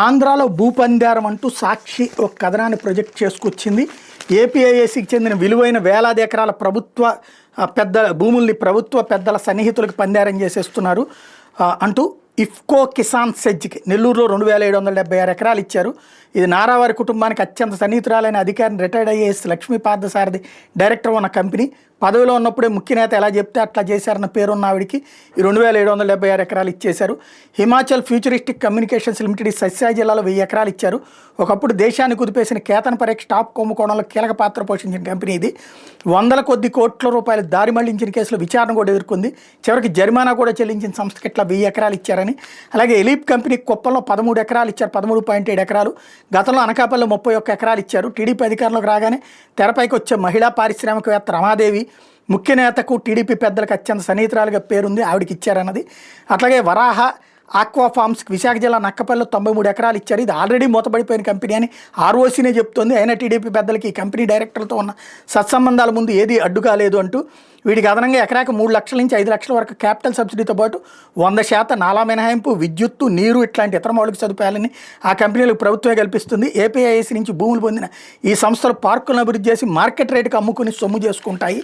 ఆంధ్రాలో భూపందారం అంటూ సాక్షి ఒక కథనాన్ని ప్రొజెక్ట్ చేసుకొచ్చింది. ఏపీఐఏసీకి చెందిన విలువైన వేలాది ఎకరాల ప్రభుత్వ పెద్ద భూముల్ని ప్రభుత్వ పెద్దల సన్నిహితులకు పందారం చేసేస్తున్నారు అంటూ ఇఫ్కో కిసాన్ సెజ్కి నెల్లూరులో 2776 ఎకరాలు ఇచ్చారు. ఇది నారావారి కుటుంబానికి అత్యంత సన్నిహితురాలైన అధికారిని retired IAS Lakshmi Parthasarathy director ఉన్న కంపెనీ. పదవిలో ఉన్నప్పుడే ముఖ్య నేత ఎలా చెప్తే అట్లా చేశారన్న పేరున్న ఆవిడికి ఈ 2776 ఎకరాలు ఇచ్చేశారు. హిమాచల్ ఫ్యూచరిస్టిక్ కమ్యూనికేషన్స్ లిమిటెడ్ సస్యాయి జిల్లాలో 1000 ఎకరాలు ఇచ్చారు. ఒకప్పుడు దేశాన్ని కుదిపేసిన కేతన్ పరీక్ష స్టాప్ కుంభకోణంలో కీలక పాత్ర పోషించిన కంపెనీ ఇది. వందల కొద్ది కోట్ల రూపాయలు దారి మళ్లించిన కేసులో విచారణ కూడా ఎదుర్కొంది. చివరికి జరిమానా కూడా చెల్లించిన సంస్థకి ఇట్లా 1000 ఎకరాలు ఇచ్చారని. అలాగే ఎలీప్ కంపెనీ కుప్పంలో 13 ఎకరాలు ఇచ్చారు, 13.7 ఎకరాలు. గతంలో అనకాపల్లిలో 31 ఎకరాలు ఇచ్చారు. టీడీపీ అధికారంలోకి రాగానే తెరపైకి వచ్చే మహిళా పారిశ్రామికవేత్త రమాదేవి ముఖ్య నేతకు టీడీపీ పెద్దలకు అత్యంత సన్నిహితురాలుగా పేరుంది, ఆవిడకి ఇచ్చారన్నది. అట్లాగే వరాహ ఆక్వా ఫార్మ్స్కి విశాఖ జిల్లా నక్కపల్లిలో 93 ఎకరాలు ఇచ్చారు. ఇది ఆల్రెడీ మూతపడిపోయిన కంపెనీ అని ఆర్ఓసీనే చెప్తోంది. అయినా టీడీపీ పెద్దలకి ఈ కంపెనీ డైరెక్టర్లతో ఉన్న సత్సంబంధాల ముందు ఏది అడ్డు కాలేదు అంటూ వీటికి అదనంగా ఎకరాకు 3 లక్షల నుంచి 5 లక్షల వరకు క్యాపిటల్ సబ్సిడీతో పాటు 100% నాలా మినహాయింపు, విద్యుత్తు, నీరు ఇట్లాంటి ఇతర మౌలిక సదుపాయాలని ఆ కంపెనీలకు ప్రభుత్వమే కల్పిస్తుంది. ఏపీఐఏసీ నుంచి భూములు పొందిన ఈ సంస్థలు పార్కులను అభివృద్ధి చేసి మార్కెట్ రేటుకు అమ్ముకుని సొమ్ము చేసుకుంటాయి.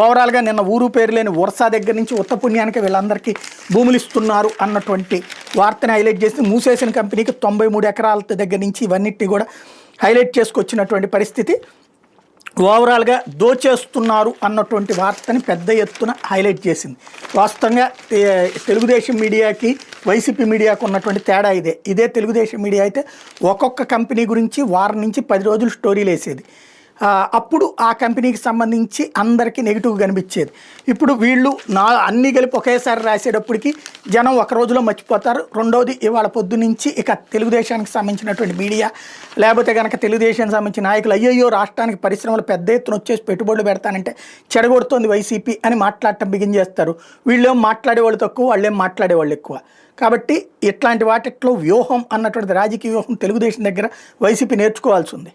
ఓవరాల్గా నిన్న ఊరు పేరు లేని వర్షా దగ్గర నుంచి ఉత్తపుణ్యానికి వీళ్ళందరికీ భూములు ఇస్తున్నారు అన్నటువంటి వార్తని హైలైట్ చేసి మూసేసిన కంపెనీకి 93 ఎకరాల దగ్గర నుంచి ఇవన్నిటిని కూడా హైలైట్ చేసుకొచ్చినటువంటి పరిస్థితి. ఓవరాల్గా దోచేస్తున్నారు అన్నటువంటి వార్తని పెద్ద ఎత్తున హైలైట్ చేసింది. వాస్తవంగా తెలుగుదేశం మీడియాకి వైసీపీ మీడియాకు ఉన్నటువంటి తేడా ఇదే తెలుగుదేశం మీడియా అయితే ఒక్కొక్క కంపెనీ గురించి వారం నుంచి 10 రోజులు స్టోరీలు వేసేది. అప్పుడు ఆ కంపెనీకి సంబంధించి అందరికీ నెగిటివ్గా కనిపించేది. ఇప్పుడు వీళ్ళు అన్నీ కలిపి ఒకేసారి రాసేటప్పటికి జనం ఒక రోజులో మర్చిపోతారు. రెండవది ఇవాళ పొద్దు నుంచి ఇక తెలుగుదేశానికి సంబంధించినటువంటి మీడియా లేకపోతే కనుక తెలుగుదేశానికి సంబంధించిన నాయకులు అయ్యయ్యో రాష్ట్రానికి పరిశ్రమలు పెద్ద ఎత్తున వచ్చేసి పెట్టుబడులు పెడతానంటే చెడగొడుతోంది వైసీపీ అని మాట్లాడటం బిగిన్ చేస్తారు. వీళ్ళేం మాట్లాడేవాళ్ళు తక్కువ, వాళ్ళేం మాట్లాడేవాళ్ళు ఎక్కువ. కాబట్టి ఇట్లాంటి వాటిట్లో వ్యూహం అన్నటువంటి రాజకీయ వ్యూహం తెలుగుదేశం దగ్గర వైసీపీ నేర్చుకోవాల్సి ఉంది.